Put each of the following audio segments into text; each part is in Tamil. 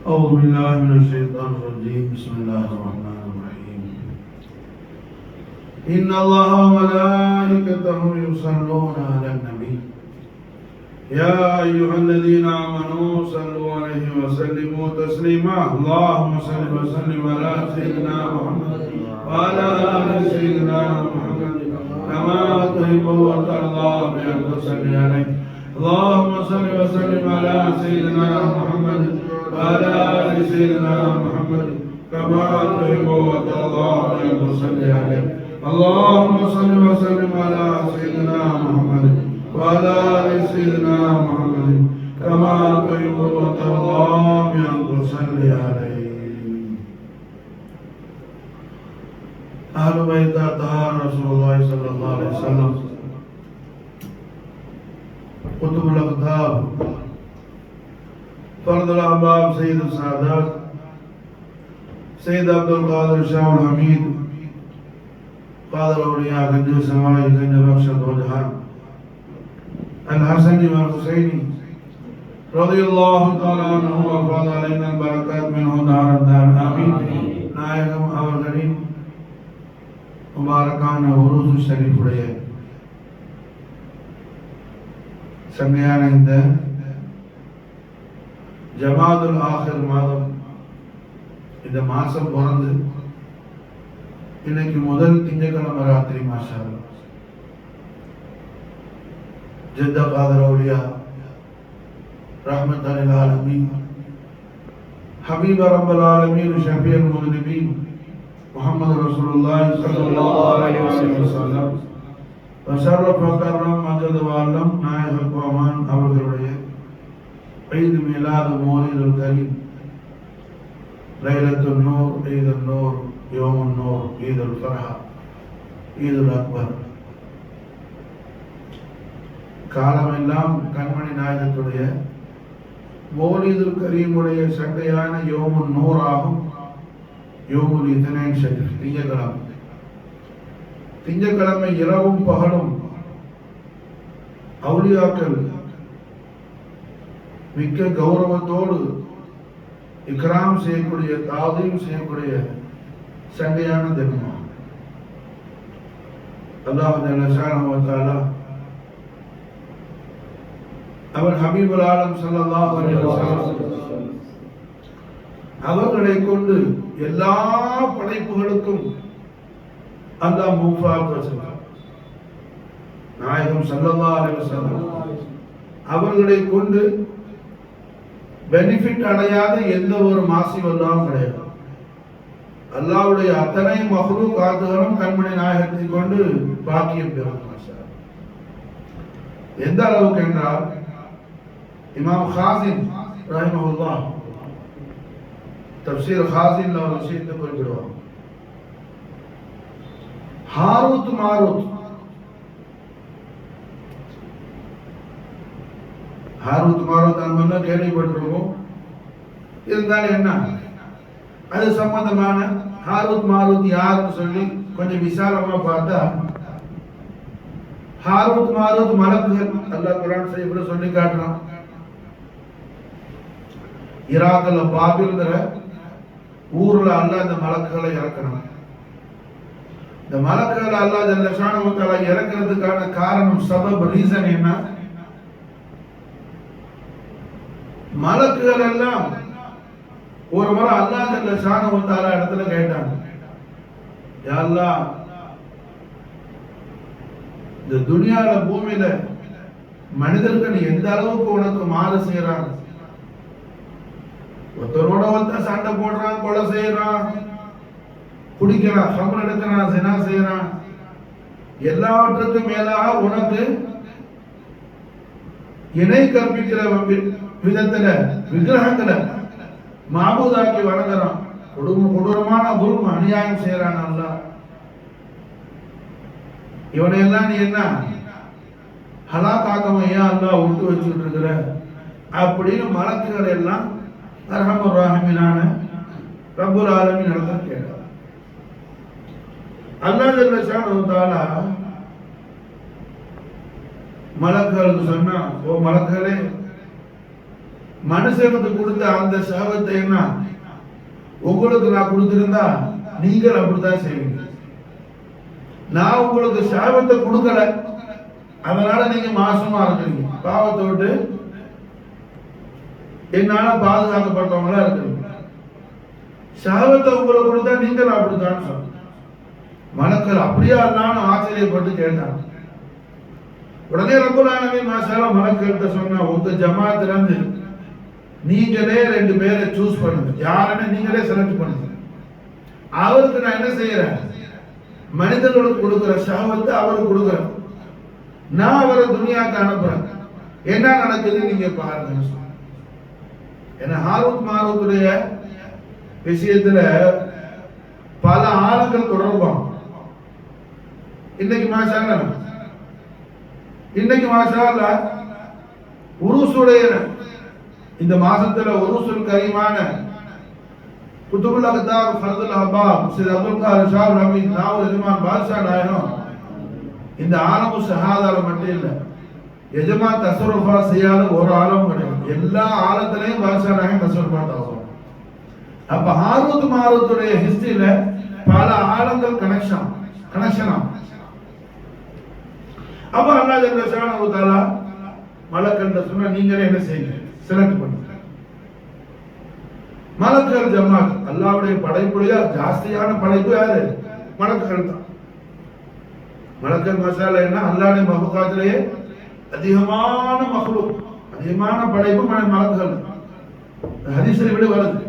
أعوذ بالله من الشيطان الرجيم بسم الله الرحمن الرحيم إن الله وملائكته يصلون على النبي يا أيها الذين آمنوا صلوا عليه وسلموا تسليما اللهم صل وسلم على سيدنا محمد وعلى آل سيدنا محمد كما تحب وترضى بأن تصلي عليه اللهم صل وسلم على سيدنا محمد وعلى آل سيدنا محمد كما تحب وترضى بأن تصلي عليه اللهم صل وسلم على سيدنا محمد وعلى آل سيدنا محمد كما تحب وترضى بأن تصلي عليه أهل بيت أطهار رسول الله صلى الله عليه وسلم قطب الأقطاب فرد الأحباب سيد السادات سيد عبد القادر شاه الحميد قادر الأولياء قدوس سماعي زين بخشد وجهان الحسن والحسيني رضي الله تعالى عنه وأفراد علينا البركات منه دار الدار آمين நாயகம் அவர்களின் முபாரக்கான உருது ஷரீஃபுடைய செம்மையான இந்த ஜமாதுல் ஆஹிர் மாதம் இந்த மாசம் பிறந்து இன்னைக்கு முதல் திங்கட்கிழமை ராத்திரி மாஷா அல்லாஹ் ஜித்தா காதர் அவுலியா ரஹ்மத்துல் லில் ஆலமீன் ஹபீப் ரப்பல் ஆலமீன் ஷஃபீஉல் முذنبீன் முஹம்மது ரசூலுல்லாஹி ஸல்லல்லாஹு அலைஹி வஸல்லம் வஷரஃப கர்ரம் மஜத் வஅல்லம் நாயகம் குமான் அவர்களுடைய ஈத் மீலாத் மௌலிதுல் கரீம் லைலத்துன் நூர் ஈதுன் நூர் யௌமுன் நூர் ஈதுல் ஃபர்ஹா ஈதுல் அக்பர் காலமெல்லாம் கண்மணி நாயகத்துடைய மௌலிதுல் கரீமுடைய சண்டையான யௌமுன் நூர் ஆகும் யோமுல் இத்னைன் ஷரீஃப் திங்கட்கிழமை இரவும் பகலும் அவுலியாக்கள் மிக்க கௌரவத்தோடு இக்ராம் செய்யக்கூடிய தாதீம் செய்யக்கூடிய சண்டையான தினம் அல்லாஹ் ஜல்ல ஷானஹு வ தஆலா அவர் ஹபீபுல் ஆலம் ஸல்லல்லாஹு அலைஹி வஸல்லம் அவர்களை கொண்டு எல்லா படைப்புகளுக்கும் அல்லாஹ் முஃபாத் வஸல்லம் நாயகம் ஸல்லல்லாஹு அலைஹி வஸல்லம் அவர்களை கொண்டு பெனிஃபிட் அடையாத எந்த ஒரு மாசிவெல்லாம் கிடையாது. அல்லாஹ்வுடைய அத்தனை மஹ்லூகாத்துகளும் கண்மணி நாயகத்தை கொண்டு பாக்கியம் பெறும். எந்த அளவுக்கு என்றால் இமாம் ஹாஸின் ரஹிமஹுல்லாஹ் தஃப்சீர் ஹாஸின்ல ஒரு விஷயத்தை குறிப்பிடுவார். ஹாரூத் மாரூத் நம்ம கேள்விப்பட்டிருக்கோம். இருந்தாலும் என்ன அது சம்பந்தமான ஹாரூத் மாரூத் யாருன்னு சொல்லி கொஞ்சம் விசாலமா பார்த்தா ஹாரூத் மாரூத் மலக்குகள் அல்லாஹ் குர்ஆன் ஷரீஃப்ல சொல்லி காட்டுறான். ஈராக்ல பாபில்ங்கிற ஊர்ல அல்லாஹ் இந்த மலக்குகளை இறக்குறான். இந்த மலக்குகளை அல்லாஹ் ஜல்ல ஷானஹு வ தஆலா இறக்குறதுக்கான காரணம் சபப் ரீசன் என்ன? மலக்குகள் எல்லாம் ஒரு முறை அல்லாஹ் ஜல்ல ஷானஹு வ தஆலா இடத்துல கேட்டாங்க, யா அல்லாஹ், இந்த துனியால பூமியில மனிதர்கள் எந்த அளவுக்கு உனக்கு மாறு செய்யறாங்க? ஒருத்தரோட ஒருத்தர் சண்டை போடுறான், கொலை செய்யறான், குடிக்கிறான், சம்பளம் எடுக்கிறான், சினா செய்யறான். எல்லாவற்றுக்கும் மேலாக உனக்கு இணை கற்பிக்கிற விதத்துல விக்கிரகத்துல மாபூதாக்கி வணங்குறான். கொடூரமான குரும அநியாயம் செய்யறான். அல்லாஹ் இவனையெல்லாம் நீ என்ன ஹலாக்காக்கமா ஏன் அல்லாஹ் விட்டு வச்சுட்டு இருக்கிற அப்படின்னு மலக்குகள் எல்லாம் அர்ஹமர் ராஹிமீனான ரப்புல் ஆலமீன் நடத்த கேட்டார். அல்லாஹ் ஜல்ல ஷானஹு வ தஆலா மலக்குகளுக்கு சொன்னா, ஓ மலக்குகளே, மனுஷனுக்கு கொடுத்த அந்த ஷஹவத்தை என்ன உங்களுக்கு நான் கொடுத்திருந்தா நீங்கள் அப்படித்தான் செய்வீங்க. நான் உங்களுக்கு ஷஹவத்தை கொடுக்கல, அதனால நீங்க மாசமா இருக்கிறீங்க, பாவத்தை விட்டு என்னால பாதுகாக்கப்பட்டவங்களா இருக்கிறீங்க. ஷஹவத்தை உங்களுக்கு கொடுத்தா நீங்கள் அப்படித்தான் சொல்ல. மலக்கள் அப்படியா இருந்தாலும் ஆச்சரியப்பட்டு கேட்டாங்க. உடனே ரப்பல் ஆலமீன் மாஷாஅல்லாஹ் மலக்கள்கிட்ட சொன்னா, உங்க ஜமாத்துல இருந்து நீங்களே 2 பேரை சூஸ் பண்ணுங்க, யாருன்னு நீங்களே செலக்ட் பண்ணுங்க. அவருக்கு நான் என்ன செய்யறேன், மனிதர்களுக்கு கொடுக்கிற ஷஹவத்தை அவருக்கு கொடுக்குறேன், நான் அவரை துனியாக்கு அனுப்புறேன், என்ன நடக்குது நீங்க பாருங்க. ஏன்னா ஹாரூத் மாரூத்துடைய விஷயத்துல பல ஆளுங்கள் தொடர்பாம். இன்னைக்கு மாஷாஅல்லாஹ் உருசுடைய இந்த மாசத்துல உருசுல் கரீமான குதுபுல் அக்தார் ஃபர்துல் அஹ்பாப் சையத் அப்துல் காதர் ஷா ஹமீத் நாவல் எஜமான் பாட்ஷா நாயகம் இந்த ஆலமு ஷஹாதால மட்டும் இல்ல, எஜமா தஸ்வருஃபா செய்யாத ஒரு ஆலம் கிடையாது. எல்லா ஆலத்திலையும் பாட்ஷா நாயகம் தஸ்வருஃபா ஆகும். அப்ப ஹாரூத் மாரூத்துடைய ஹிஸ்டரியில பல ஆலங்கள் கனெக்ஷனா. அப்ப அல்லாஹ் ஜல்ல ஷானஹு வ தஆலா மலக்கள்கிட்ட சொன்னா, நீங்களே என்ன செய்யுங்க, செலக்ட் பண்ணுங்க. மலக்குகள் ஜமாத் அல்லாஹ்வுடைய படைப்புடைய ஜாஸ்தியான படைப்பு யாரு, மலக்குகள் தான். மலக்குகள் மசாலா என்ன, அல்லாஹ்வுடைய மஹ்லூகாத்திலேயே அதிகமான மஹ்லூக், அதிகமான படைப்பு மலக்குகள். ஹதீஸ்ல இப்படி வருது,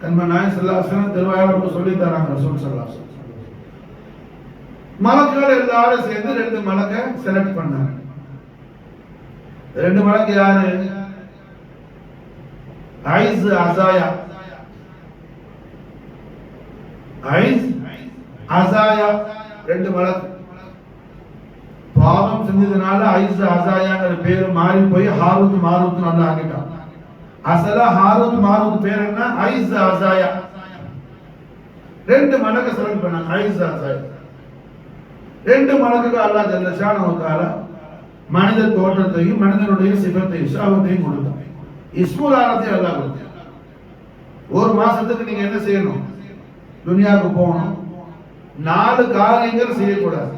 கண்ம நாயகம் ஸல்லல்லாஹு அலைஹி வஸல்லம் திருவாயால சொல்லி தராங்க. ரசூல் ஸல்லல்லாஹு அலைஹி வஸல்லம் மலக்குகள் எல்லாரும் சேர்ந்து 2 மலக்க செலக்ட் பண்ணாங்க. 2 மலக்கு யாரு, ஐஸ் அசாயா. ஐஸ் அசாயா 2 மலக்கு பாவம் செஞ்சதுனால ஐஸ் அசாயாங்கிற பேர் மாறி போய் ஹாரூத் மாரூத் நல்லா ஆகிட்டான். அசலா ஹாரூத் மாரூத் பேர் என்ன, ஐஸ் அசாயா. 2 மலக்க செலக்ட் பண்ணாங்க, ஐஸ் அசாயா. 2 மலக்குக்கு அல்லாஹ் ஜல்ல ஷானஹு வ தஆலா மனித தோற்றத்தையும் மனிதனுடைய சிஃபத்தையும் ஷாவத்தையும் கொடுத்தான். இஸ்முல் ஆலத்தையும் அல்லாஹ் கொடுத்தான். ஒரு மாசத்துக்கு நீங்க என்ன செய்யணும், துனியாவுக்கு போகணும், 4 காரியங்கள் செய்யக்கூடாது.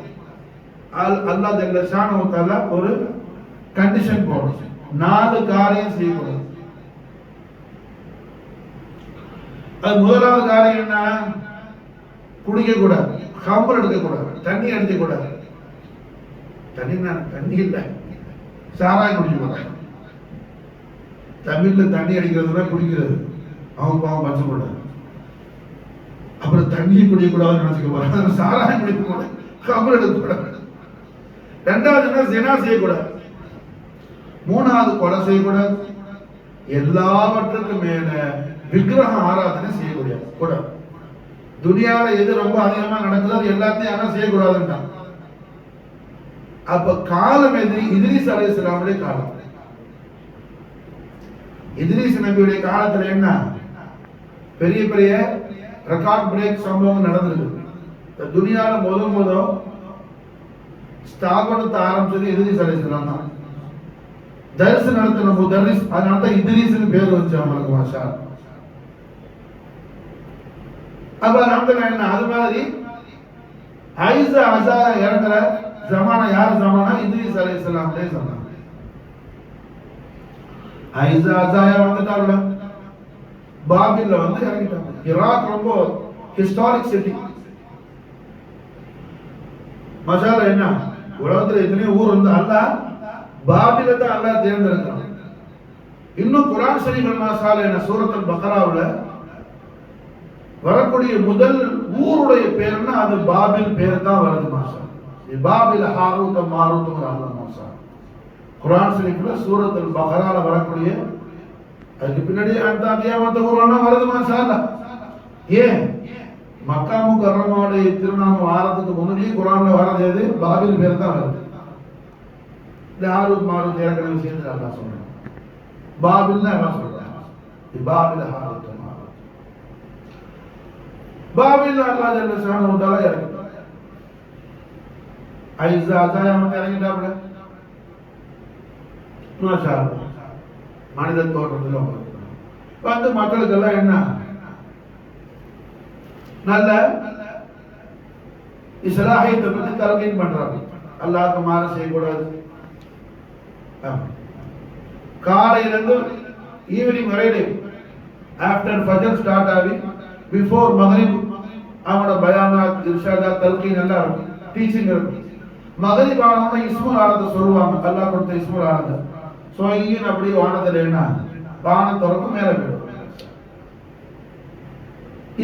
அல்லாஹ் ஜல்ல ஷானஹு வ தஆலா ஒரு கண்டிஷன் போடணும், 4 காரியம் செய்யக்கூடாது. அது முதலாவது காரியம் என்ன, குடிக்க கூடாது, கம்பர் எடுக்க கூடாது, தண்ணி அடிக்க கூடாது. தண்ணி இல்ல, சாராயம் குடிக்க கூடாது. தமிழ்ல தண்ணி அடிக்கிறதுனா குடிக்கிறது, அவங்க பாவம் பச்சை கூடாது. அப்புறம் தண்ணியை குடிக்க கூடாதுன்னு நினைச்சுக்க போறாங்க. சாராயம் குடிக்க கூடாது, கம்பர் எடுக்க கூடாது. 2வது ஜினா செய்யக்கூடாது. 3வது கொலை செய்யக்கூடாது. எல்லாவற்றுக்கும் மேல விக்கிரக ஆராதனை செய்யக்கூடாது. துனியால எது ரொம்ப அதிகமா நடக்குதோ அது எல்லாத்தையும் ஆனா செய்யக்கூடாதுன்றான். அப்ப காலம் எது, இத்ரீஸ் அலைஹிஸ்ஸலாமுடைய காலம். இத்ரீஸ் நபியுடைய காலத்துல என்ன பெரிய பெரிய ரெக்கார்ட் பிரேக் சம்பவம் நடந்திருக்கு. துனியால முத ஸ்தாபனத்தை ஆரம்பிச்சது இத்ரீஸ் அலைஹிஸ்ஸலாம் தான். தர்ஸ் நடத்தின முதர்ரிஸ், அதனால தான் இத்ரீஸ்னு பேர் வந்துச்சு அவங்களுக்கு. மாஷா அப்ப நமக்கு என்ன, அது மாதிரி ஐஸா அசாயா இறங்குற ஜமானா யார் ஜமானா, இத்ரீஸ் அலைஹிஸ்ஸலாமுடைய ஜமானா. ஐஸா அசாயா வந்துட்டாங்க, பாபில்ல வந்து இறங்கிட்டாங்க. ஈராக் ரொம்ப ஹிஸ்டாரிக் சிட்டி. மசாலா என்ன, உலகத்துல எத்தனையோ ஊர் இருந்து அல்லாஹ் பாபில தான் அல்லாஹ் தேர்ந்தெடுக்கிறான். இன்னும் குர்ஆன் ஷரீஃப் மசாலா என்ன, சூரத்துல் பக்ராவுல வரக்கூடிய முதல் ஊருடைய பேர்னா அது பாபில் பேர் தான் வருது. மாஷா பாபில் ஹாரூத் மாரூத்ங்கிற அல்லாஹ் மாஷா குர்ஆன் ஷரீஃப்ல சூரத்துல் பக்ரால வரக்கூடிய, அதுக்கு பின்னாடி அந்த கியாமத் குர்ஆனா வருது. மாஷா அல்லாஹ். ஏன் மக்கா முக்கர்ரமாவுடைய திருநாமம் வாரத்துக்கு முன்னாடி குர்ஆன்ல வரது எது, பாபில் பேர் தான் வருது. இந்த ஹாரூத் மாரூத் இறக்கிற விஷயத்தை அல்லாஹ் சொல்றான். பாபில் தான் அல்லாஹ் சொல்றான். பாபில் ஹாரூத் பாபில் அல்லாஹ் ஜல்ல ஷானஹு வ தஆலா இறக்கிட்டான். ஐஸா அசாயா வந்து இறங்கிட்டாப்ல. மாஷா அல்லாஹ் மனித தோற்றத்துல வந்து மக்களுக்கெல்லாம் என்ன நல்ல இஸ்லாஹியத்தை பற்றி தல்கீன் பண்றாங்க. அல்லாஹ்க்கு மாறு செய்யக்கூடாது. காலையிலிருந்து ஈவினிங் வரையிலும் ஆஃப்டர் ஃபஜர் ஸ்டார்ட் ஆகி பிஃபோர் மகரிப் அவனோட பயானாத் இர்ஷாதாத் தல்கீன் எல்லாம் டீச்சிங் இருக்கும். மகரிப் ஆனவங்க இஸ்முல் ஆனதை சொல்லுவாங்க. அல்லாஹ் கொடுத்த இஸ்முல் ஆனதை சோயின் அப்படி வானத்தில் என்ன வானம் திறந்து மேலே போயிடும்.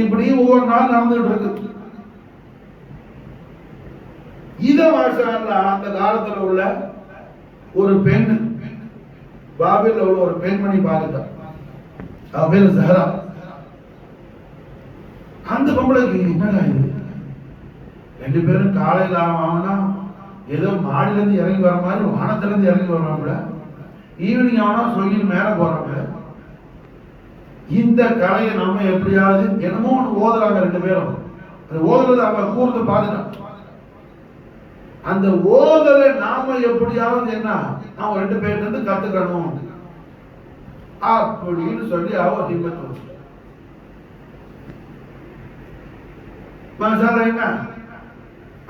இப்படி ஒவ்வொரு நாள் நடந்துட்டு இருக்கு. இத மாஷா அல்லாஹ் அந்த காலத்துல உள்ள ஒரு பெண் பாபில் உள்ள ஒரு பெண்மணி பார்த்துட்டா. அவ பேர் ஜஹரா. அந்த பொம்பளைக்கு என்னடா இது, ரெண்டு பேரும் காலையில் ஆகுனா ஏதோ மாடில இருந்து இறங்கி வர மாதிரி வானத்துல இருந்து இறங்கி வர்றாங்க, ஈவினிங் ஆனா சொகின் மேல போறாங்க. இந்த கலையை நம்ம எப்படியாவது என்னமோ ஒன்று ஓதுறாங்க ரெண்டு பேரும். அது ஓதுறது அவங்க கூர்ந்து பார்த்துட்டான். அந்த ஓதலை நாம எப்படியாவது என்ன அவங்க ரெண்டு பேர்ல இருந்து கத்துக்கணும் அப்படின்னு சொல்லி அவ ஹிம்மத் வச்சு என்ன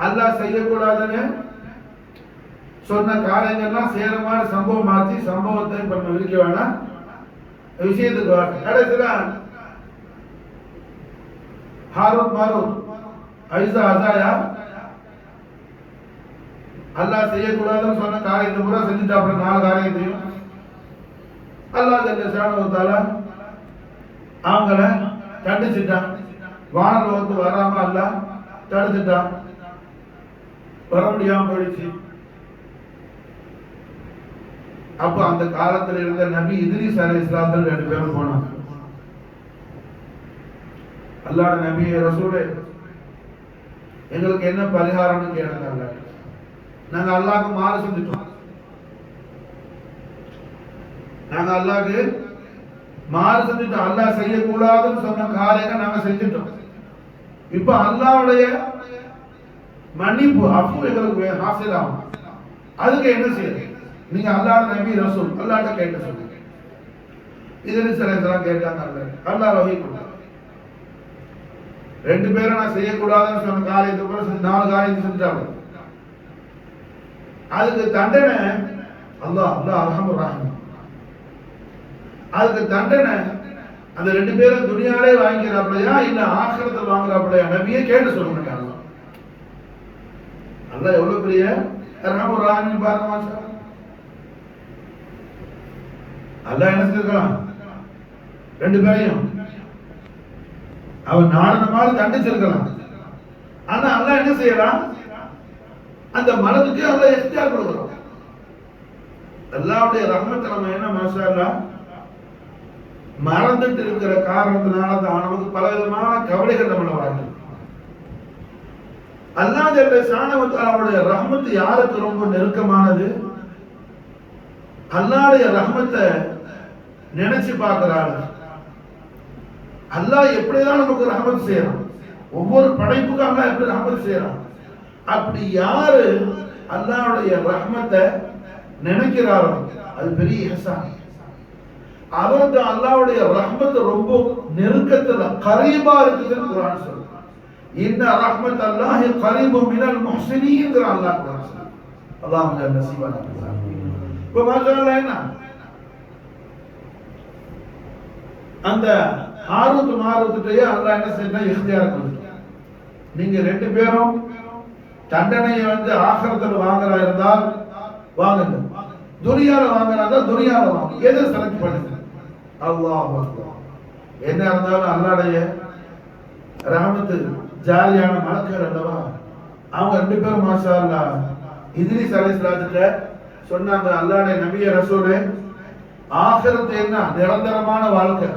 அல்லாஹ் செய்யக்கூடாதுன்னு சொன்ன காரியங்கள்லாம் சேர மாதிரி சம்பவம் ஆச்சு. சம்பவத்தை இப்ப நம்ம விரிக்க வேணாம், விஷயத்துக்கு வர கடைசியில ஹாரூத் மாரூத் ஐசா அசாயா அல்லாஹ் செய்யக்கூடாதுன்னு சொன்ன காரியத்தை பூரா செஞ்சுட்டாப்புல. 4 காரியத்தையும் அல்லாஹ் ஜல்ல ஷானஹு அவங்கள தண்டிச்சுட்டான். வானலோகத்து வராம அல்லாஹ் தடுத்துட்டான். வர முடியாம போயிடுச்சு. அப்ப அந்த காலத்துல இருந்த நபி இத்ரீஸ் அலைஹிஸ்ஸலாம் 2 பேரும் போனாங்க. அல்லாஹ்வுடைய நபியே ரசூலே எங்களுக்கு என்ன பரிகாரம்னு கேட்டாங்க. நாங்க அல்லாஹ்க்கு மாறு செஞ்சுட்டோம். நாங்க அல்லாஹ்க்கு மாறு செஞ்சுட்டோம். அல்லாஹ் செய்யக்கூடாதுன்னு சொன்ன காரியங்களை நாங்க செஞ்சுட்டோம். இப்ப அல்லாஹ்வுடைய மன்னிப்பு அஃபு எங்களுக்கு ஹாசில் ஆகும். அதுக்கு என்ன செய்யுது? நீங்க அல்லாஹ் நபி ரசூல் அல்லாஹ்ட்ட கேட்க சொல்லுங்க. இத்ரீஸ் அலைஹிஸ்ஸலாம் கேட்டாங்க. அல்லாஹ் வஹீ கொடுத்தார். 2 பேரும் நான் செய்யக்கூடாதுன்னு சொன்ன காரியத்தை கூட 4 காரியத்தை செஞ்சாங்க. அதுக்கு தண்டனை அல்லாஹ் அர்ஹமுர் ரஹீம். அதுக்கு தண்டனை அந்த 2 பேரும் துனியாலே வாங்கிக்கிறாப்லையா இல்ல ஆখিরাতে வாங்குறாப்லையா நபியே கேட்டு சொல்லுங்க. அல்லாஹ் எவ்வளவு பெரிய அர்ஹமுர் ரஹீம் பாருங்க மாஷா. அல்லாஹ் என்ன செஞ்சிருக்கான்? 2 பேரையும் அவன் நாடன மாதிரி தண்டிச்சிருக்கலாம். ஆனா அல்லாஹ் என்ன செய்யறான்? அந்த மனதுக்கு அல்லாஹ் இக்தியார் கொடுக்கிறான். அல்லாஹ்வுடைய ரஹ்மத் நம்ம என்ன மாஷா அல்லாஹ் மறந்துட்டு இருக்கிற காரணத்தினால தான் நமக்கு பலவிதமான கவலைகள் நம்மள வருது. அல்லாஹ் ஜல்ல ஷானஹு வ தஆலாவுடைய ரஹ்மத் யாருக்கு ரொம்ப நெருக்கமானது? அல்லாஹ்வுடைய ரஹ்மத்தை நினைச்சு பார்க்கிறாங்க. அல்லாஹ் எப்படிதான் நமக்கு ரஹ்மத் செய்யறான், ஒவ்வொரு படைப்புக்கும் அல்லாஹ் எப்படி ரஹ்மத் செய்யறான். அப்படி யாரு அல்லாஹ்வுடைய ரஹ்மத்தை நினைக்கிறாரோ அது பெரிய இஹ்சான். அவருக்கு அல்லாஹ்வுடைய ரஹ்மத் ரொம்ப நெருக்கத்துல கரீபா இருக்குதுன்னு குர்ஆன் சொல்லுது. இன்ன ரஹ்மத் அல்லாஹி கரீபு மினல் முஹ்ஸினீன் அல்லாஹ் குர்ஆன் சொல்லுது. அல்லாஹ் நஸீபா. இப்போ மாஷா அல்லாஹ் என்ன அந்த ஹாரூத் மாரூத்டையே அல்லாஹ் என்ன செய்யணும்? இக்தியார் கொடுத்தார். நீங்க 2 பேரும் தண்டனையை வந்து ஆখিরাத்துல வாங்குறா இருந்தால் வாங்குங்க, துனியால வாங்குறா இருந்தா துனியால வாங்க, எதை செலக்ட் பண்ணுங்க. அல்லாஹ் அக்பர். என்ன இருந்தாலும் அல்லாஹ்வுடைய ரஹ்மத் ஜாரியான மலக்குகள் அல்லவா. அவங்க 2 பேரும் மாஷா அல்லாஹ் இத்ரீஸ் அலைஹிஸ்ஸலாத்துக்கு சொன்னாங்க, அல்லாஹ்வுடைய நபியே ரசூலே ஆখিরাத் என்ன நிரந்தரமான வாழ்க்கை,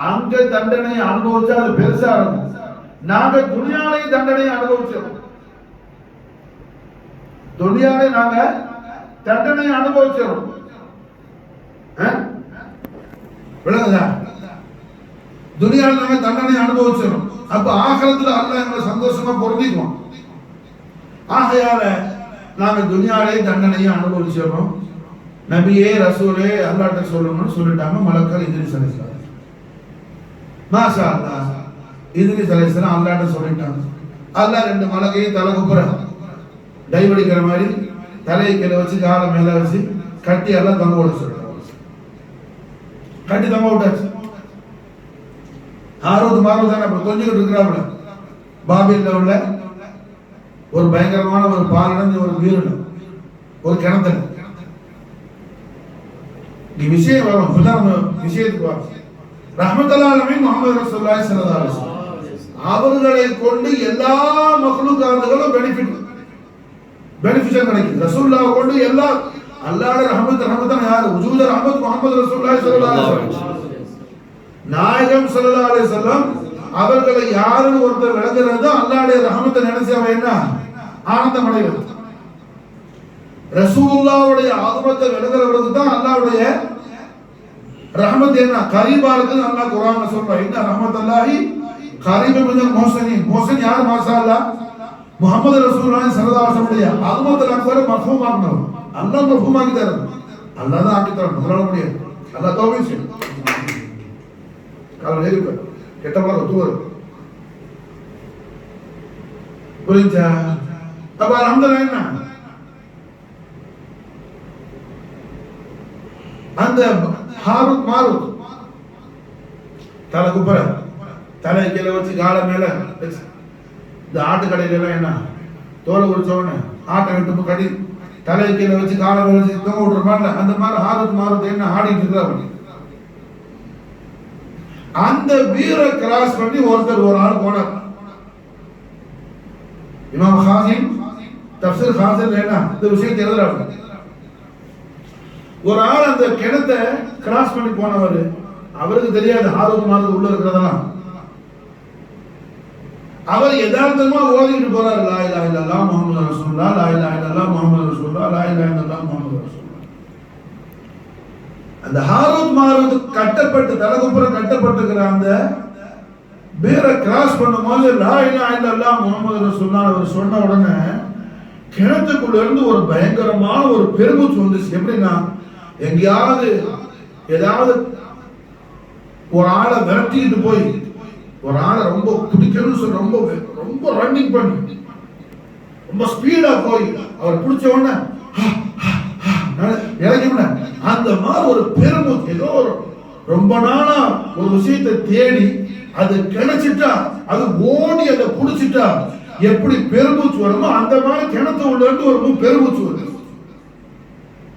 அங்க தண்டனை அனுபவிச்சா அது பெருசா இருக்கும். நாங்க துனியாலே தண்டனை அனுபவிச்சோம், துனியாலே நாங்க தண்டனை அனுபவிச்சோம். விளங்குதா? துனியால நாங்க தண்டனை அனுபவிச்சோம். அப்ப ஆখিরাத்துல அல்லாஹ் எங்களை சந்தோஷமா பொருந்திக்குவோம். ஆகையால நாங்க துனியாலே தண்டனையை அனுபவிச்சோம். நபியே ரசூலே அல்லாஹ்ட்ட சொல்லணும்னு சொல்லிட்டாங்க மலக்கள் இத்ரீஸ் அலைஹிஸ்ஸலாம். மாஷா அல்லாஹ், இத்ரீஸ் அலைஹிஸ்ஸலாம் அல்லாஹ்ட்ட சொல்லிட்டாங்க. அல்லாஹ் ரெண்டு மலக்கையும் தலை குப்புற டைவடிக்கிற மாதிரி தலையை கீழே வச்சு காலை மேல வச்சு கட்டி எல்லாம் தொங்க விட சொல்றாங்க. கட்டி தொங்க விட்டாச்சு. ஆறுவது மாறுவதான அப்ப கொஞ்சிக்கிட்டு இருக்கிறாப்புல பாபில்ல உள்ள ஒரு பயங்கரமான ஒரு பாலடைஞ்ச ஒரு வீரன் ஒரு கிணத்துல விஷயம் வரும். நம்ம விஷயத்துக்கு வரும். ரஹ்மத்துல்லாஹி அலைஹி முஹம்மது ரசூலுல்லாஹி ஸல்லல்லாஹு அலைஹி வஸல்லம் அவர்களை கொண்டு எல்லா மக்லூகாத்துகளும் பெனிஃபிஷியல் கிடைக்குது. ரசூலுல்லாஹ் கொண்டு எல்லா அல்லாஹ்வுடைய ரஹ்மத் யார்? வஜூத ரஹ்மத் முஹம்மது ரசூலுல்லாஹி ஸல்லல்லாஹு அலைஹி வஸல்லம். நாயகம் ஸல்லல்லாஹு அலைஹி வஸல்லம் அவர்களை யாருன்னு ஒருத்தர் விளங்குறது அல்லாஹ்வுடைய ரஹ்மத்தை நினைச்சு அவன் என்ன ஆனந்தம் அடைவது. ரசூலுல்லாஹ்வுடைய ஆதமத்தை விளங்குறவருக்கு தான் அல்லாஹ்வுடைய ரஹ்மத் என்ன கரீபா இருக்குது. அல்லாஹ் குர்ஆன்ல சொல்றான், இன்ன ரஹ்மத்துல்லாஹி கரீபும் மினல் முஹ்ஸினீன். முஹ்ஸின் யார்? மாஷா அல்லாஹ் முஹம்மது ரசூலுல்லாஹி ஸல்லல்லாஹு அலைஹி வஸல்லம் ஆதமத்துல் அக்பர் மஃஹூம் ஆக்கணும். அல்லாஹ் மஃஹூம் ஆக்கி தரணும். அல்லாஹ் தான் ஆக்கி தரணும். நம்மளால முடியாது. அல்லாஹ் தௌபீக் செய்யும். கால நேருக்கு கெட்ட பழக்கம் தூரு புரிஞ்சா? அப்ப அல்ஹம்துலில்லாஹ் என்ன அந்த ஹாரூத் மாரூத் தலை குப்புற தலை கீழே வச்சு காலை மேல இந்த ஆட்டு கடையில எல்லாம் என்ன தோலை உரிச்சவன ஆட்டை விட்டு கடி தலை கீழே வச்சு காலை மேல வச்சு தொங்க விட்டுருப்பான்ல அந்த மாதிரி ஹாரூத் மாரூத் என்ன ஆடிட்டு இருக்கிறாங்க. அந்த வீரை கிராஸ் பண்ணி ஒருத்தர் ஒரு ஆள் போனார். இமாம் ஹாசிம் தஃப்சீர் ஹாசிம் என்ன இந்த விஷயத்தை எழுதுறாங்க. ஒரு ஆள் அந்த கிணத்தை கிராஸ் பண்ணி போனவர், அவருக்கு தெரியாது ஹாரூத் மாரூத் உள்ள இருக்கிறதெல்லாம். அவர் யதார்த்தமா ஓதிட்டு போறார், லா இலாஹ இல்லல்லாஹ் முஹம்மது ரசூலுல்லாஹ், லா இலாஹ இல்லல்லாஹ் முஹம்மது ரசூலுல்லாஹ், லா இலாஹ இல்லல்லாஹ் முஹம்மது ரசூலுல்லாஹ். அந்த ஹாரூத் மாரூத் கட்டப்பட்டு தலகுப்புற கட்டப்பட்டிருக்கிற அந்த பேரை கிராஸ் பண்ணும்போது லா இலாஹ இல்லல்லாஹ் முஹம்மது ரசூலுல்லாஹ் அவர் சொன்ன உடனே கிணத்துக்குள்ள இருந்து ஒரு பயங்கரமான ஒரு பெருமூச்சு வந்துச்சு. எப்படின்னா எங்கேயாவது ஏதாவது ஒரு ஆளை விரட்டிக்கிட்டு போய் ஒரு ஆளை ரொம்ப பிடிக்கணும்னு சொல்லி ரொம்ப ரொம்ப ரன்னிங் பண்ணி ரொம்ப ஸ்பீடா போய் அவர் பிடிச்ச உடனே இறங்கின அந்த மாதிரி ஒரு பெருமூச்சு. ஏதோ ஒரு ரொம்ப நாளா ஒரு விஷயத்தை தேடி அது கிடைச்சிட்டா அது ஓடி அதை பிடிச்சிட்டா எப்படி பெருமூச்சு வருமோ அந்த மாதிரி கிணத்து உள்ள இருந்து ஒரு பெருமூச்சு வருது.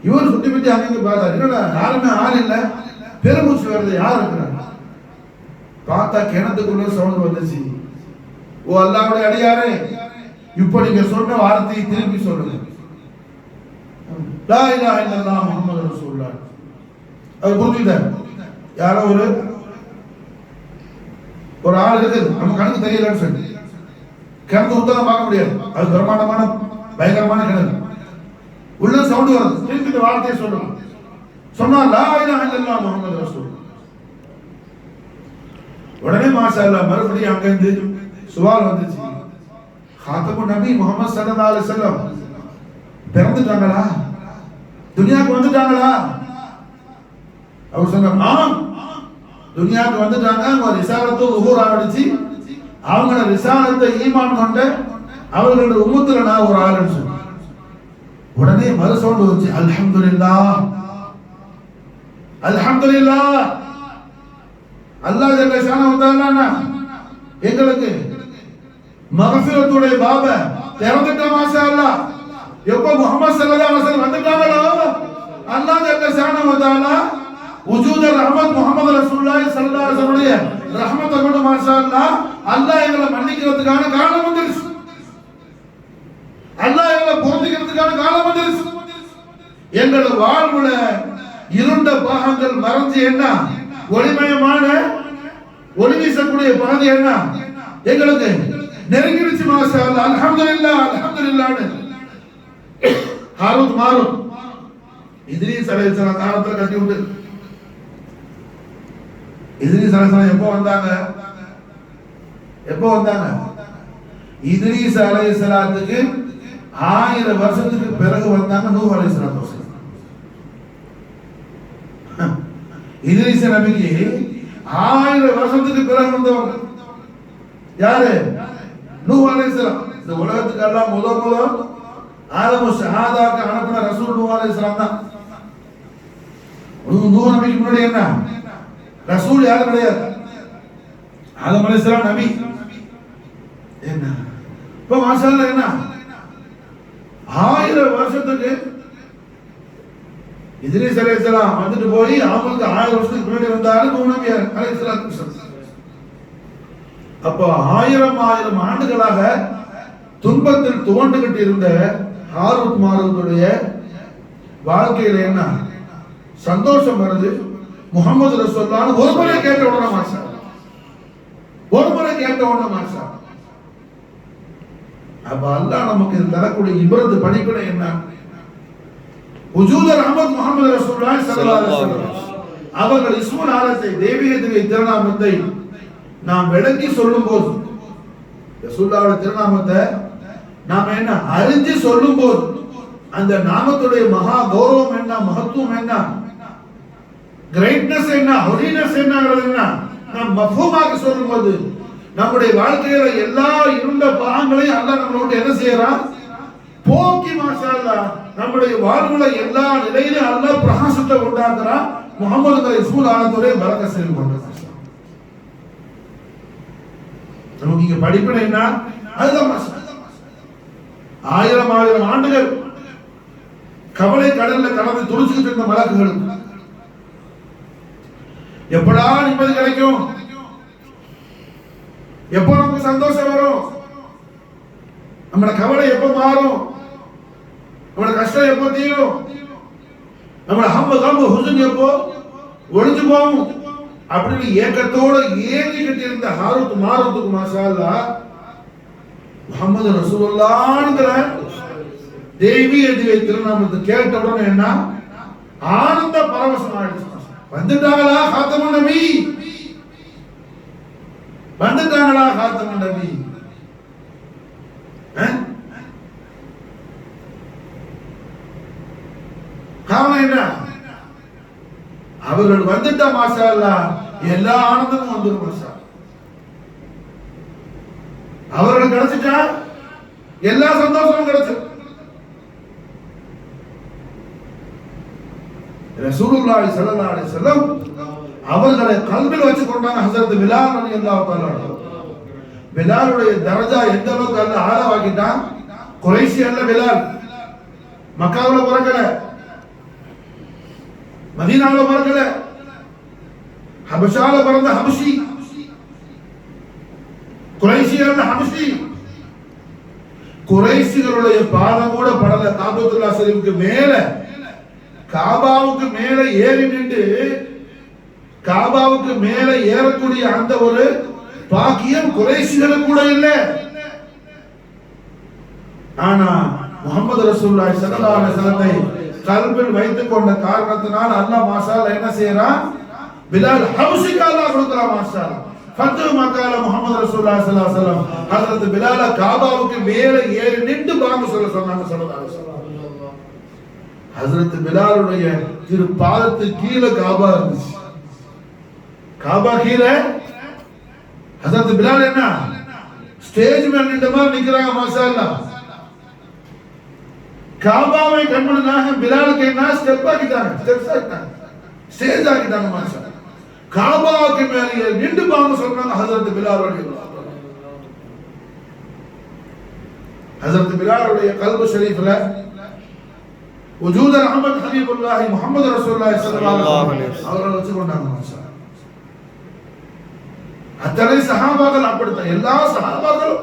இவர் சுத்தி பத்தி அங்க பார்த்தாரு, என்னடா யாருமே ஆள் இல்ல, பெருமூச்சு வருது, யார் இருக்கிறாங்க? பார்த்தா கிணத்துக்குள்ள சவுண்ட் வந்துச்சு. ஓ அல்லாஹ்வுடைய அடியாரே, இப்ப நீங்க சொன்ன வார்த்தையை திருப்பி சொல்லுங்க, லா இலாஹ இல்லல்லாஹ் முஹம்மது ரசூலுல்லாஹ். அது புரிஞ்சுட்டார். யாரோ ஒரு ஆள் இருக்குது, நம்ம கணக்கு தெரியலன்னு சொல்லி கிணத்து உத்தரம் பார்க்க முடியாது, அது பிரம்மாண்டமான பயங்கரமான கிணறு. உள்ள சவுண்ட் வருது, திருப்பி இந்த வார்த்தையை சொல்லணும். சொன்னா லா இலாஹ இல்லல்லாஹ் முஹம்மது ரசூலுல்லாஹ். உடனே மாஷா அல்லாஹ் மறுபடியும் அங்கிருந்து சுவால் வந்துச்சு, காத்தமுன் நபி முஹம்மது ஸல்லல்லாஹு அலைஹி வஸல்லம் பிறந்துட்டாங்களா, துனியாவுக்கு வந்துட்டாங்களா? அவர் சொன்னார், ஆம் துனியாவுக்கு வந்துட்டாங்க. அவங்க ரிசாலத்து உஹூர் ஆடிச்சு, அவங்கள ரிசாலத்தை ஈமான் கொண்ட அவர்களோட உம்மத்துல நான் ஒரு ஆளுன்னு சொன்னேன். உடனே மறு சவுண்ட் வந்துச்சு, அல்ஹம்துலில்லாஹ் அல்ஹம்துலில்லாஹ். அல்லாஹ் ஜல்ல ஷானஹு தஆலா எங்களுக்கு மக்ஃபிரத்துடைய பாப திறந்துட்டா. மாஷா அல்லாஹ். எப்ப முஹம்மது ஸல்லல்லாஹு அலைஹி வஸல்லம் வந்துட்டாங்களோ அல்லாஹ் ஜல்ல ஷானஹு தஆலா வஜூத ரஹ்மத் முஹம்மது ரசூலுல்லாஹி ஸல்லல்லாஹு அலைஹி வஸல்லம் ரஹ்மத்தை கொண்டு மாஷா அல்லாஹ் அல்லாஹ் எங்களை மன்னிக்கிறதுக்கான காரணம் வந்துருச்சு. அல்லாஹ் எங்களை பொறுத்துக்கிறதுக்கான காரணம் வந்துருச்சு. எங்களோட வாழ்வுல இருண்ட பாகங்கள் மறைஞ்சு என்ன ஒளிமயமான ஒளி வீசக்கூடிய பாதை என்ன எங்களுக்கு நெருங்கிடுச்சு. மாஷா அல்லாஹ் அல்ஹம்துலில்லாஹ் அல்ஹம்துலில்லாஹ். ஹாரூத் மாரூத் இத்ரீஸ் அலைஹிஸ்ஸலாம் காலத்துல கட்டி விட்டு இத்ரீஸ் அலைஹிஸ்ஸலாம் எப்போ வந்தாங்க? இத்ரீஸ் அலைஹிஸ்ஸலாத்துக்கு 1000 வருஷத்துக்கு பிறகு வந்தாங்க நூஹ் அலைஹிஸ்ஸலாத்து. இத்ரீஸ் நபிக்கு 1000 வருஷத்துக்கு பிறகு வந்தவங்க யாரு? நூஹ் அலைஹிஸ்ஸலாம். இந்த உலகத்துக்கு எல்லாம் முதல் ஆதமு ஷஹாதாக்கு அனுப்பின ரசூல் நூஹ் அலைஹிஸ்ஸலாம் தான். நூஹ் நபிக்கு முன்னாடி என்ன ரசூல் யாரும் கிடையாது. ஆதம் அலைஹிஸ்ஸலாம் நபி. என்ன இப்ப மாஷா அல்லாஹ் என்ன 1000 வருஷத்துக்கு இத்ரீஸ் அலைஹிஸ்ஸலாம் வந்துட்டு போய் அவங்களுக்கு 1000 வருஷத்துக்கு முன்னாடி வந்தாரு நூஹ் நபி அலைஹிஸ்ஸலாம். அப்ப 1000 ஆண்டுகளாக துன்பத்தில் துவண்டுகிட்டு இருந்த ஹாரூத் மாரூத்துடைய வாழ்க்கையில என்ன சந்தோஷம் வருது. முகமது ரசூலுல்லாஹ் ஒரு முறை கேட்ட உடனே மாஷா, ஒரு முறை கேட்ட உடனே மாஷா. அப்ப அல்லாஹ் நமக்கு தரக்கூடிய இப்ரத் படிப்பினை என்ன? உஜூத் ரஹ்மத் முஹம்மது ரசூலுல்லாஹி ஸல்லல்லாஹு அலைஹி வஸல்லம் அவர்கள் இஸ்முல் ஆலத்தை தெய்வீக திருநாமத்தை நாம் விளக்கி சொல்லும் போது, ரசூலுல்லாஹ்வுடைய திருநாமத்தை நாம என்ன அறிஞ்சு சொல்லும் போது அந்த நாமத்துடைய மகா கௌரவம் என்ன, மகத்துவம் என்ன, கிரேட்னஸ் என்ன, ஹோலினஸ் என்ன நாம் மஃபூமாக சொல்லும் போது நம்முடைய வாழ்க்கையில எல்லா இருண்ட பாகங்களையும் அல்லாஹ் நம்மளோட என்ன செய்யறான்? போக்கி மாஷா அல்லாஹ் நம்முடைய வாழ்வுல எல்லா நிலையிலும் அல்லாஹ் பிரகாசத்தை உண்டாக்குறான். முஹம்மது இஸ்முல் ஆலத்துடைய பரக்கத் செய்து கொண்டிருக்கிறான். நமக்கு இங்க படிப்பினை என்ன? அதுதான் மாஷா. 1000 ஆண்டுகள் கவலை கடல்ல கலந்து துடிச்சுக்கிட்டு இருந்த மலக்குகள் எப்படா நிம்மதி கிடைக்கும், எப்போ நமக்கு சந்தோஷம் வரும், நம்மளோட கவலை எப்போ மாறும், நம்மளோட கஷ்டம் எப்போ தீரும், நம்மளோட ஹம்மு ஹுஸ்ன் எப்போ ஒழிஞ்சு போகும் அப்படின்னு ஏக்கத்தோட ஏங்கிக்கிட்டு இருந்த ஹாரூத் மாரூத்துக்கு மாஷா அல்லாஹ் முஹம்மது ரசூலுல்லாஹ்ங்கிற தெய்வீக திருநாமத்தை கேட்ட உடனே என்ன ஆனந்த பரவசம் ஆயிடுச்சு. வந்துட்டாங்களா காத்தமுன் நபி, வந்துட்டாங்களா காத்தமுன் நபி. காரணம் என்ன? அவர்கள் வந்துட்டா மாஷா அல்லாஹ் எல்லா ஆனந்தமும் வந்துடும் மாஷா. அவர்கள் கிடைச்சிட்டா எல்லா சந்தோஷமும் கிடைச்சு. ரசூலுல்லாஹி ஸல்லல்லாஹு அலைஹி வஸல்லம் அவர்களை கல்பில் வச்சு கொண்டாங்க. ஹஜ்ரத் பிலால் ரலியல்லாஹு தஆலா பிலாலுடைய தரஜா எந்த அளவுக்கு அல்லாஹ் ஆளவாக்கிட்டான். குறைஷி அல்ல பிலால், மக்காவுல பிறக்கல, மதீனாவுல பிறக்கல, ஹபஷால பிறந்த ஹபஷி, குறைஷி அல்ல ஹபஷி. குறைஷிகளுடைய பாதம் கூட படல காபத்துல்லாஹ் ஷரீஃப்க்கு மேல, காபாவுக்கு மேல ஏறி நின்று காபாவுக்கு மேல ஏறக்கூடிய அந்த ஒரு பாக்கியம் குறைஷிகளுக்கு கூட இல்லை. ஆனா முஹம்மது ரசூலுல்லாஹி ஸல்லல்லாஹு அலைஹி வஸல்லம் கல்பில் வைத்துக் கொண்ட காரணத்தினால் அல்லாஹ் மாஷா அல்லாஹ் என்ன செய்யறான்? பிலால் ஹப்ஸிக்கு அல்லாஹ் கொடுக்கிறான் மாஷா அல்லாஹ். ஃபத்து மக்கால முஹம்மது ரசூலுல்லாஹி ஸல்லல்லாஹு அலைஹி வஸல்லம் ஹஜ்ரத் பிலால காபாவுக்கு மேல ஏறி நின்று பாங்க சொன்னாங்க ஸல்லல்லாஹு அலைஹி வஸல்லம். ஹஜ்ரத் பிலாலுடைய திரு பாதத்துக்கு கீழே காபா இருந்துச்சு. காபா கீழே ஹஜ்ரத் பிலால் என்ன ஸ்டேஜ் மேல நின்ற மாதிரி நிக்கிறாங்க மாஷா அல்லாஹ். காபாவை கண்மணினாக பிலாலுக்கு என்ன ஸ்டெப் ஆக்கிட்டாங்க, ஸ்டெப்ஸ் ஆக்கிட்டாங்க, ஸ்டேஜ் ஆக்கிட்டாங்க மாஷா. காபாவுக்கு மேலே நின்று பாங்க சொல்றாங்க ஹஜ்ரத் பிலால் ரலியல்லாஹு அன்ஹு. ஹஜ்ரத் பிலாலுடைய கல்பு ஷரீஃப்ல வஜூத் ரஹ்மத் ஹபீபுல்லாஹி முஹம்மது ரசூலுல்லாஹி ஸல்லல்லாஹு அலைஹி வஸல்லம் அவர்கள் வச்சு கொண்டாங்க மாஷா. அத்தனை சஹாபாக்கள் அப்படித்தான், எல்லா சஹாபாக்களும்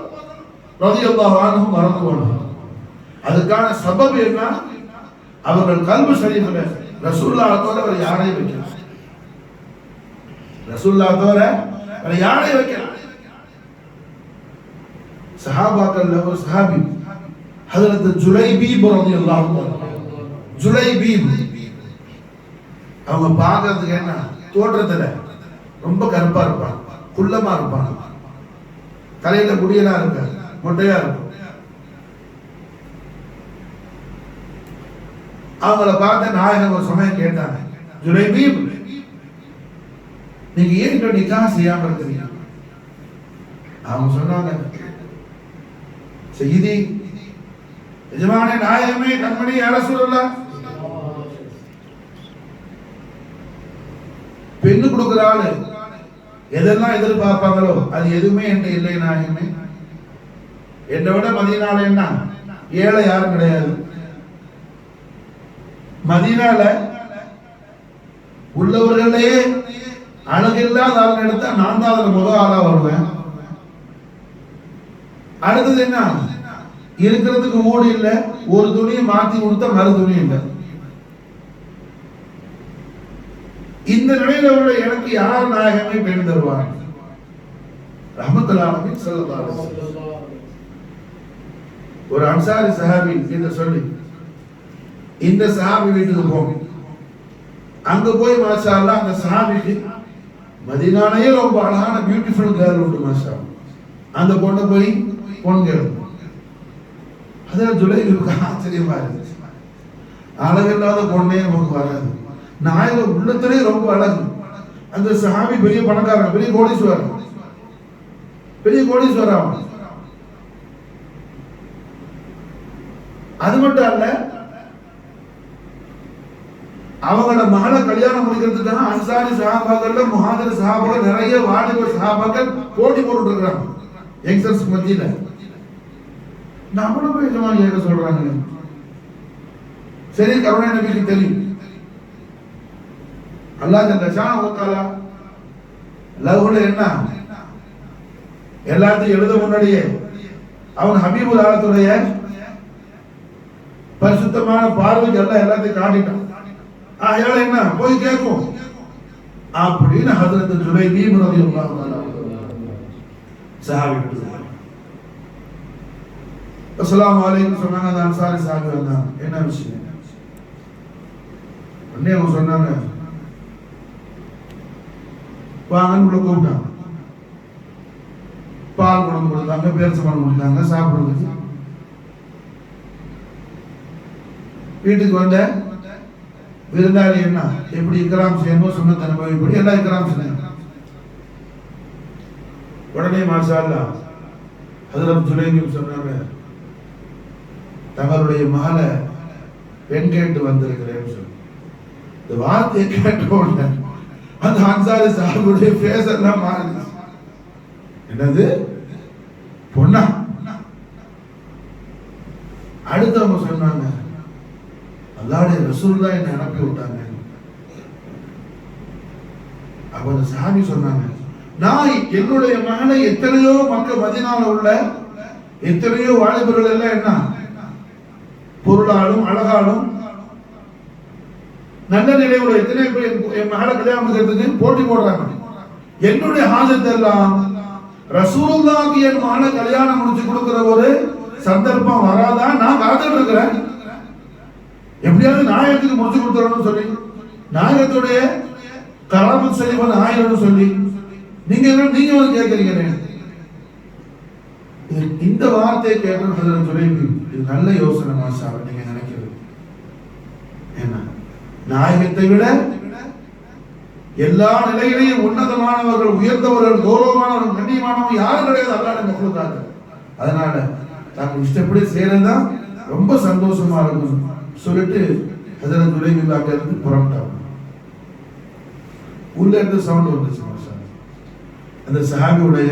ரலியல்லாஹு அன்ஹும் மறந்து போனாங்க. அதுக்கான சபப் என்ன? அவர்கள் கல்பு ஷரீஃப்ல ரசூலுல்லாஹ் தவிர வேற யாரையும் வைக்கல, ரசூலுல்லாஹ் தவிர வேற யாரையும் வைக்கல. சஹாபாக்கள் ஒரு சஹாபி ஹஜ்ரத் ஜுலைபீப் ரலியல்லாஹு அன்ஹு, ஜுலைபீப் அவங்க பார்க்கிறதுக்கு என்ன தோற்றத்துல ரொம்ப கருப்பா இருப்பாங்க, குள்ளமா இருப்பாங்க, தலையில முடியெல்லாம் இருக்காது, மொட்டையா இருக்கும். அவங்கள பார்த்து நாயகம் ஒரு சமயம் கேட்டாங்க, ஜுலைபீப் நீங்க ஏன் இன்னும் நிக்காஹ் செய்யாம இருக்கிறீங்க? அவங்க சொன்னாங்க, செய்தி எஜமானே நாயகமே கண்மணி யா ரசூலுல்லாஹ், பெண்ணு கொடுக்கிற ஆளு எதெல்லாம் எதிர்பார்ப்பாங்களோ அது எதுவுமே என்கிட்ட இல்லை நாயகமே. என்னை விட மதீனால என்ன ஏழை யாரும் கிடையாது. மதீனால உள்ளவர்களையே அழகில்லாத ஆள் எடுத்தா நான் தான் அதுல முதல் ஆளா வருவேன். அடுத்தது என்ன, இருக்கிறதுக்கு ஓடு இல்லை, ஒரு துணியை மாத்தி கொடுத்தா மறு துணி இல்லை. இந்த நிலையில உள்ள எனக்கு யார் நாயகமே பெண் தருவார்? ரஹ்மத்துல் ஆலமீன் ஸல்லல்லாஹு அலைஹி வஸல்லம். ஒரு அன்சாரி சஹாபி இத சொல்லி, இந்த சஹாபி வீட்டுக்கு போங்க. அங்க போய் மாஷா அல்லாஹ் அந்த சஹாபிக்கு மதீனாலயே ரொம்ப அழகான பியூட்டிஃபுல் கேர்ள் உண்டு மாஷா. அந்த பொண்ணை போய் பொன் கேளுங்க. அதான் ஜுலைபிக்கு ஆச்சரியமா இருந்துச்சு. அழகில்லாத பொண்ணே நமக்கு வராது. நாயகம் உள்ளத்திலே ரொம்ப அழகு. அந்த சஹாபி பெரிய பணக்காரன், பெரிய கோடீஸ்வரன், பெரிய கோடீஸ்வரன். அது மட்டும் அல்ல, அவங்களோட மகளை கல்யாணம் முடிக்கிறதுக்காக அன்சாரி சஹாபாக்கள்ல முஹாஜிர் சஹாபாக்கள் நிறைய வாலிப சஹாபாக்கள் போட்டி போட்டு இருக்கிறாங்க யங்ஸ்டர்ஸ் மத்தியில. நம்மளும் போய் எஜமான் கேட்க சொல்றாங்க. சரி, கருணை நபிக்கு தெரியும் அல்லாஹ் ஜல்லஷானஹு வ தஆலா லவ்ல என்ன எல்லாத்தையும் எழுத முன்னாடியே அவன் ஹபீபுல் ஆலத்துடைய பரிசுத்தமான பார்வைக்கு எல்லாம் எல்லாத்தையும் காட்டிட்டான். ஆயால என்ன போய் கேட்கும் அப்படின்னு ஹஜ்ரத் ஜுலைபீப் ரலியல்லாஹு தஆலா சஹாபி அஸ்ஸலாமு அலைக்கும் சொன்னாங்க. அந்த அன்சாரி சஹாபி வந்தாங்க. என்ன விஷயம்? உடனே அவங்க சொன்னாங்க, வாங்கன்னு உள்ள கூப்பிட்டாங்க. பால் குழம்பு கொடுத்தாங்க, பேரிச்சம்பழம் கொடுத்தாங்க சாப்பிடுறதுக்கு. வீட்டுக்கு வந்த விருந்தாளி என்ன எப்படி இக்ராம் செய்யணும் சுன்னத் அனுபவிப்படி எல்லாம் இக்ராம் செய்யணும். உடனே மாஷா அல்லாஹ் ஹஜ்ரத் ஜுலைபீப் சொன்னாங்க, தங்களுடைய மகளை பெண் கேட்டு வந்திருக்கிறேன்னு சொல்லி. இந்த வார்த்தையை கேட்ட உடனே அந்த அன்சாரி சாஹிபுடைய ஃபேஸ் எல்லாம் மாறிடுச்சு. என்னது பொண்ணா? அடுத்தவங்க சொன்னாங்க, அல்லாஹ்வுடைய ரசூல் தான் என்னை அனுப்பி விட்டாங்க. அப்ப அந்த சஹாபி சொன்னாங்க, நான் என்னுடைய மகனை எத்தனையோ மக்கள் மதீனால உள்ள எத்தனையோ வாலிபர்கள் எல்லாம் என்ன பொருளாலும் அழகாலும் நல்ல நிலையோட எத்தனை பேர் என் மகளை கல்யாணம் முடிக்கிறதுக்கு போட்டி போடுறாங்க. என்னுடைய ஹாஜத் எல்லாம் ரசூலுல்லாஹ்க்கு என் மகளை கல்யாணம் முடிச்சு கொடுக்கிற ஒரு சந்தர்ப்பம் வராதா? நான் காத்துட்டு இருக்கிறேன். எப்படியாவது நாயகத்துக்கு முடிச்சு கொடுத்துறோம்னு சொல்லி, நாயகத்துடைய கராமத் செய்வன் ஆயிரம்னு சொல்லி நீங்க நீங்க வந்து கேட்கறீங்க. இந்த வார்த்தையை கேட்கணும் சொல்லி, இது நல்ல யோசனை மாஷா. நீங்க நினைக்கிறது என்ன? நாயகத்தை விட எல்லா நிலையிலையும் உன்னதமானவர்கள், உயர்ந்தவர்கள், கௌரவமானவர்கள், கண்ணியமானவர்கள் யாரும் கிடையாது அல்லாஹ்வுடைய மக்லூக்காக. அதனால தாங்கள் இஷ்டப்படி செய்யறதுதான் ரொம்ப சந்தோஷமா இருக்கும் சொல்லிட்டு ஹஜ்ரத் ஜுலைபீப் அங்க இருந்து புறப்பட்டாங்க. உள்ள இருந்து சவுண்ட் வந்துச்சு மாஷா. அந்த சஹாபியுடைய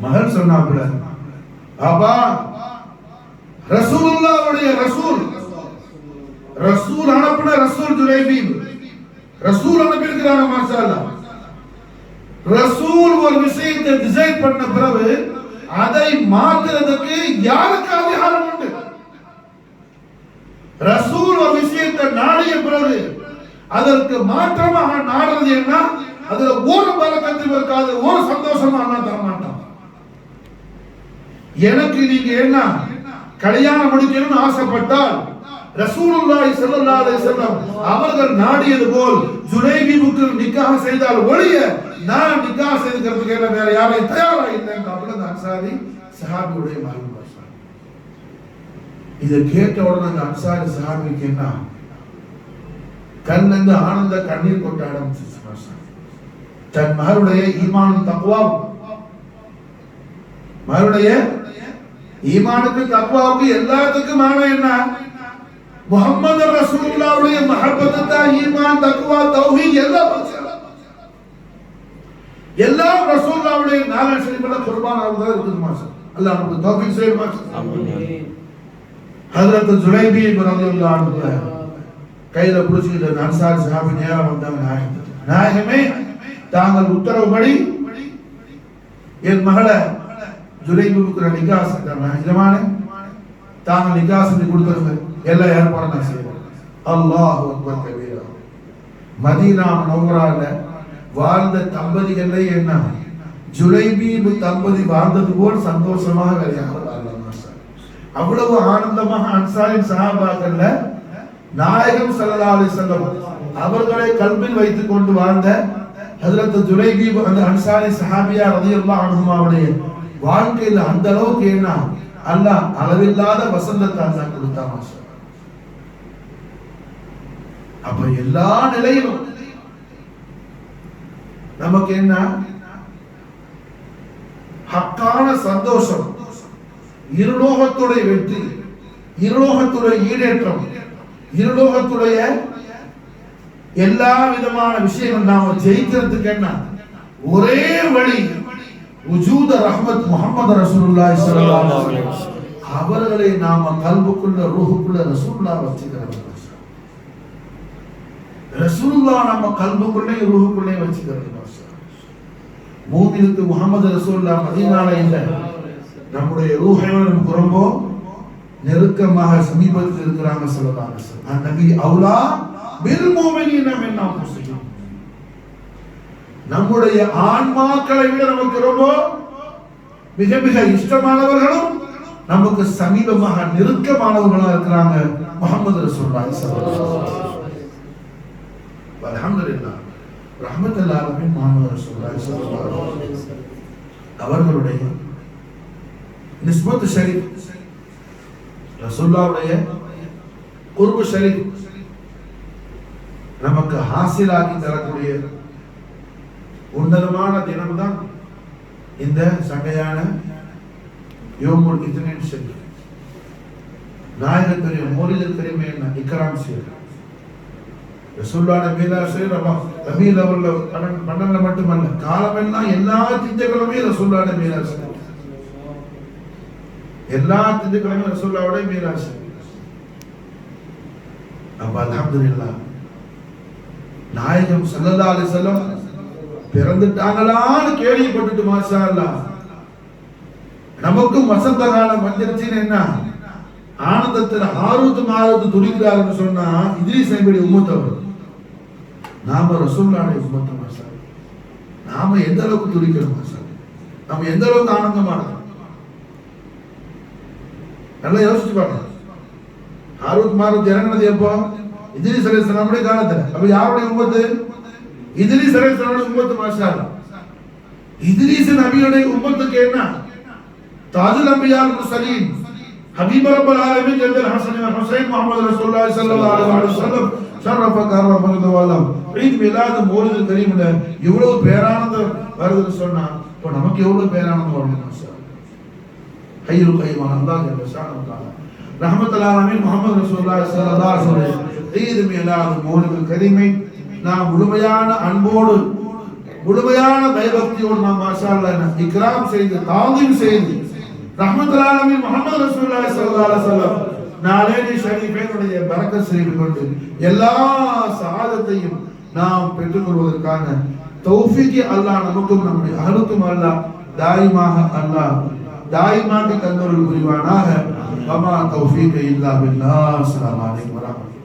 மகள் சொன்னாப்புல, பாபா ரசூலுல்லாஹ்வுடைய ரசூல் அனுப்பின ரசூல் ஜுலைபீப் ரசூல் அனுப்பி இருக்கிறாங்க மாஷா அல்லாஹ். ரசூல் ஒரு விஷயத்தை டிசைட் பண்ண பிறகு அதை மாற்றுறதுக்கு யாருக்கு அதிகாரம் உண்டு? ரசூல் ஒரு விஷயத்தை நாடிய பிறகு அதற்கு மாற்றமாக நாடுறது என்ன? அதுல ஒரு பலக்கத்து இருக்காது, ஒரு சந்தோஷமா நான் தர மாட்டான். எனக்கு நீங்க என்ன கல்யாணம் முடிக்கணும்னு ஆசைப்பட்டால் ரசூலுல்லாஹி ஸல்லல்லாஹு அலைஹி வஸல்லம் அவர்கள் நாடியது போல் ஜுலைபீபுக்கு நிக்காஹ் செய்தால் ஒழிய நான் நிக்காஹ் செய்துக்கிறதுக்கு வேற யாரையும் தயாரா இல்லைன்னு அப்படின்னு அன்சாரி சஹாபியுடைய மகன் பாஷா. இதை கேட்ட உடனே அந்த அன்சாரி சஹாபிக்கு என்ன கண்ணிலிருந்து ஆனந்த கண்ணீர் கொட்ட ஆரம்பிச்சிச்சு. தன் மகளுடைய ஈமானும் தக்வாவும், மகளுடைய ஈமானுக்கு தக்வாவுக்கு எல்லாத்துக்கும் ஆன என்ன? முஹம்மது ரசூலுல்லாஹ்வுடைய மஹப்பத்து தான் ஈமான், தக்வா, தௌஹீத் எல்லாம் ரசூலுல்லாஹ்வுடைய நாலு ஷரீஃப்ல குர்பான் ஆகுதா இருக்குது மாஷா அல்லாஹ் நமக்கு தௌஃபீக் செய்ய மாஷா. ஆமீன். ஹஜ்ரத் ஜுலைபி ரலியல்லாஹு அன்ஹு கையில புடிச்சிட்டு அன்சாரி சஹாபி நேரா வந்தாங்க. நாயகமே, தாங்கள் உத்தரவுப்படி என் மகளை ஜுலைபுக்கு நிக்கா செஞ்சாங்க. இதமான தாங்கள் நிக்கா செஞ்சு கொடுத்துருங்க, எல்லா ஏற்பாடும் நான் செய்வோம். அல்லாஹு அக்பர் கபீரா. மதீனா முனவ்வரால வாழ்ந்த தம்பதிகளே என்ன ஜுலைபீப் தம்பதி வாழ்ந்தது போல் சந்தோஷமாக கல்யாணம். அவ்வளவு ஆனந்தமாக அன்சாரின் சஹாபாக்கள்ல நாயகம் ஸல்லல்லாஹு அலைஹி வஸல்லம் அவர்களை கல்பில் வைத்துக் கொண்டு வாழ்ந்த ஹஜ்ரத் ஜுலைபீப் அந்த அன்சாரி சஹாபியா ரலியல்லாஹு அன்ஹுமாவுடைய வாழ்க்கையில அந்த அளவுக்கு என்ன அல்லாஹ் அளவில்லாத வசந்தத்தை அல்லாஹ் கொடுத்தான் மாஷா. அப்ப எல்லா நிலையிலும் நமக்கு என்ன ஹக்கான சந்தோஷம், இருலோகத்துடைய வெற்றி, இருலோகத்துடைய ஈடேற்றம், இருலோகத்துடைய எல்லா விதமான விஷயங்கள் நாம ஜெயிக்கிறதுக்கு என்ன ஒரே வழி? உஜூத ரஹ்மத் முஹம்மது ரசூலுல்லாஹி ஸல்லல்லாஹு அலைஹி வஸல்லம் அவர்களை நாம கல்புக்குள்ள ரூஹுக்குள்ள ரசூலுல்லாஹ் வச்சுக்கிறோம். ரசூலுல்லாஹ் நம்ம கல்புக்குள்ளே ரூஹுக்குள்ளே வச்சுக்கிறோம். மூமினுக்கு முஹம்மது ரசூலுல்லாஹ் மதீனால இல்ல, நம்முடைய ரூஹையோட நமக்கு ரொம்ப நெருக்கமாக சமீபத்தில் இருக்கிறாங்க ஸல்லல்லாஹு அலைஹி வஸல்லம். அந்நபி அவுலா பில் முஃமினீன மின் அன்ஃபுஸிஹிம். நம்முடைய ஆன்மாக்களை விட நமக்கு ரொம்ப மிக மிக இஷ்டமானவர்களும் நமக்கு சமீபமாக நெருக்கமானவர்களாக இருக்கிறாங்க முஹம்மது ரசூலுல்லாஹி ஸல்லல்லாஹு அலைஹி வஸல்லம். அல்ஹம்துலில்லாஹ் ரஹ்மத்துல் ஆலமீன் முஹம்மது ரசூலுல்லாஹி ஸல்லல்லாஹு அலைஹி வஸல்லம் அவர்களுடைய நிஸ்பத் ஷரீஃப், ரசூலுல்லாஹ்வுடைய குர்பு ஷரீஃப் நமக்கு ஹாசிலாகி தரக்கூடிய உன்னதமான தினம் தான் இந்த சங்கையான யோமுல் இத்னீன் ஷரீஃப். நாயகத்துடைய மௌலிதுல் கரீம் என்ன இக்ராம் செய்யணும். ரசூலுல்லாஹ்வுடைய மீலாத் ஷரீஃப் ரபீல் அவர்ல 12 மட்டுமல்ல, காலமெல்லாம் எல்லா திங்கட்கிழமையும் ரசூலுல்லாஹ்வுடைய மீலாத் ஷரீஃப், எல்லா திங்கட்கிழமையும் ரசூலுல்லாஹ்வுடைய மீலாத் ஷரீஃப். அப்ப அல்ஹம்துலில்லாஹ் நாயகம் ஸல்லல்லாஹு அலைஹி வஸல்லம் பிறந்துட்டாங்களான்னு கேள்விப்பட்டுட்டு மாஷா அல்லாஹ் நமக்கும் வசந்த காலம் வந்துருச்சுன்னு என்ன ஆனந்தத்தில் ஹாரூத் மாரூத் துடிக்கிறாருன்னு சொன்னா இத்ரீஸ் நபியுடைய உம்மத் அவர். நாம ரசூலுல்லாஹ்வுடைய உம்மத் மாஷா. நாம எந்த அளவுக்கு துடிக்கிறோம் மாஷா, நாம எந்த அளவுக்கு ஆனந்தமா இருக்கோம் நல்லா யோசிச்சு பாருங்க. ஹாரூத் மாரூத் இறங்கினது எப்போ? இத்ரீஸ் அலைஹிஸ்ஸலாமுடைய காலத்துல. அப்ப யாருடைய உம்மத்து? இத்ரீஸ் அலைஹிஸ்ஸலாமுடைய உம்மத்து மாஷா அல்லாஹ். இத்ரீஸ் நபியுடைய உம்மத்துக்கு என்ன தாஜுல் அன்பியா வல் முர்சலீன் ஹபீப் ரப்பல் ஆலமீன் ஜல்லல் ஹஸன் வல் ஹுசைன் முஹம்மது ரசூலுல்லாஹி ஸல்லல்லாஹு அலைஹி வஸல்லம் ஷரஃப கர்ரம ஃபர்தவலம் ஈத் மிலாத் மௌலிதுல் கரீம்ல எவ்வளவு பேரானந்தம் வருதுன்னு சொன்னா இப்போ நமக்கு எவ்வளவு பேரானந்தம் வரும் மாஷா. ஹய்யுல் கய்யூம் அல்லாஹ் ஜல்ல ஷானஹு ரஹ்மத்துல் ஆலமீன் முஹம்மது ரசூலுல்லாஹி ஸல்லல்லாஹு அலைஹி வஸல்லம் ஈத் மிலாத் மௌலிதுல் கரீமை நாம் முழுமையான அன்போடு முழுமையான பயபக்தியோடு நாம் மாஷா அல்லாஹ் இக்ராம் செய்து தாதீம் செய்து ரஹ்மத்துல் ஆலமீன் முஹம்மது ரசூலுல்லாஹி ஸல்லல்லாஹு அலைஹி வஸல்லம் நாலேனி ஷரீஃபைனுடைய பரக்கத் செய்து கொண்டு எல்லா சஆதத்தையும் நாம் பெற்றுக்கொள்வதற்கான தௌஃபீகை அல்லாஹ் நமக்கும் நம்முடைய அஹலுக்கும் அல்லாஹ் தாயிமாக தந்தருள் புரிவானாக. வமா தௌஃபீக இல்லா பில்லாஹ். அஸ்ஸலாமு அலைக்கும் வரஹ்மத்துல்லாஹி.